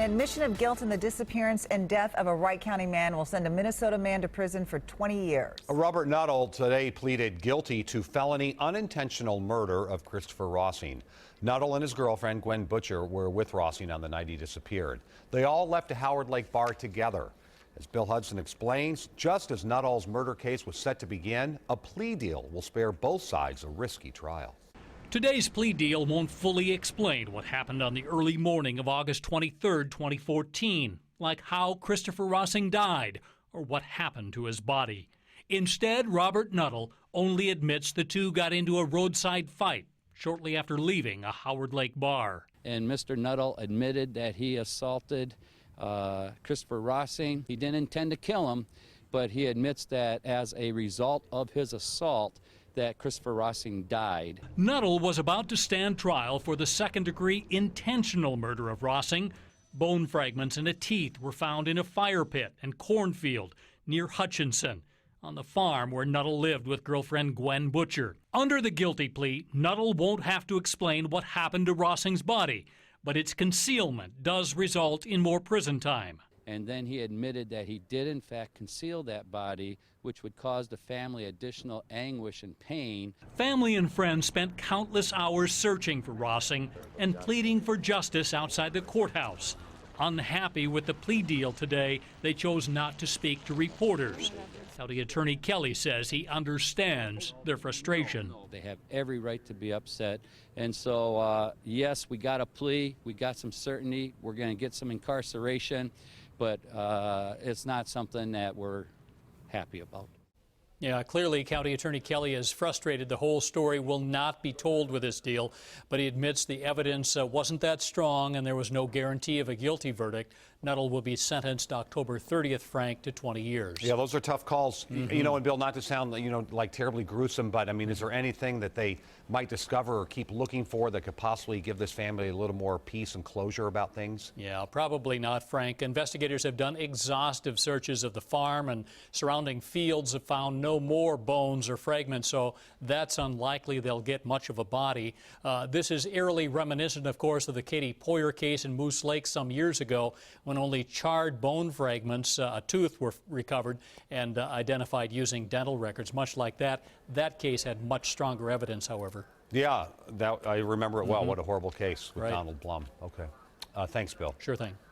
admission of guilt in the disappearance and death of a Wright County man will send a Minnesota man to prison for 20 years. Robert Nuttall today pleaded guilty to felony unintentional murder of Christopher Rossing. Nuttall and his girlfriend, Gwen Butcher, were with Rossing on the night he disappeared. They all left a Howard Lake bar together. As Bill Hudson explains, just as Nuttall's murder case was set to begin, a plea deal will spare both sides a risky trial. Today's plea deal won't fully explain what happened on the early morning of August 23, 2014, like how Christopher Rossing died or what happened to his body. Instead, Robert Nuttall only admits the two got into a roadside fight shortly after leaving a Howard Lake bar. And Mr. Nuttall admitted that he assaulted Christopher Rossing. He didn't intend to kill him, but he admits that as a result of his assault, that Christopher Rossing died. Nuttall was about to stand trial for the second-degree intentional murder of Rossing. Bone fragments and a teeth were found in a fire pit and cornfield near Hutchinson, on the farm where Nuttall lived with girlfriend Gwen Butcher. Under the guilty plea, Nuttall won't have to explain what happened to Rossing's body, but its concealment does result in more prison time. And then he admitted that he did in fact conceal that body, which would cause the family additional anguish and pain. Family and friends spent countless hours searching for Rossing and pleading for justice outside the courthouse. Unhappy with the plea deal today, they chose not to speak to reporters. County Attorney Kelly says he understands their frustration. They have every right to be upset. And so, yes, we got a plea, we got some certainty, we're going to get some incarceration, but it's not something that we're happy about. Yeah, clearly County Attorney Kelly is frustrated. The whole story will not be told with this deal, but he admits the evidence wasn't that strong and there was no guarantee of a guilty verdict. Nuttall will be sentenced October 30th, Frank, to 20 years. Yeah, those are tough calls. You know, and Bill, not to sound, like terribly gruesome, but I mean, is there anything that they might discover or keep looking for that could possibly give this family a little more peace and closure about things? Yeah, probably not, Frank. Investigators have done exhaustive searches of the farm and surrounding fields, have found no more bones or fragments, so that's unlikely they'll get much of a body. This is eerily reminiscent, of course, of the Katie Poyer case in Moose Lake some years ago, when only charred bone fragments, a tooth, were recovered and identified using dental records. Much like that, that case had much stronger evidence, however. Yeah, I remember it well. What a horrible case with Right. Donald Blum. Okay. Thanks, Bill. Sure thing.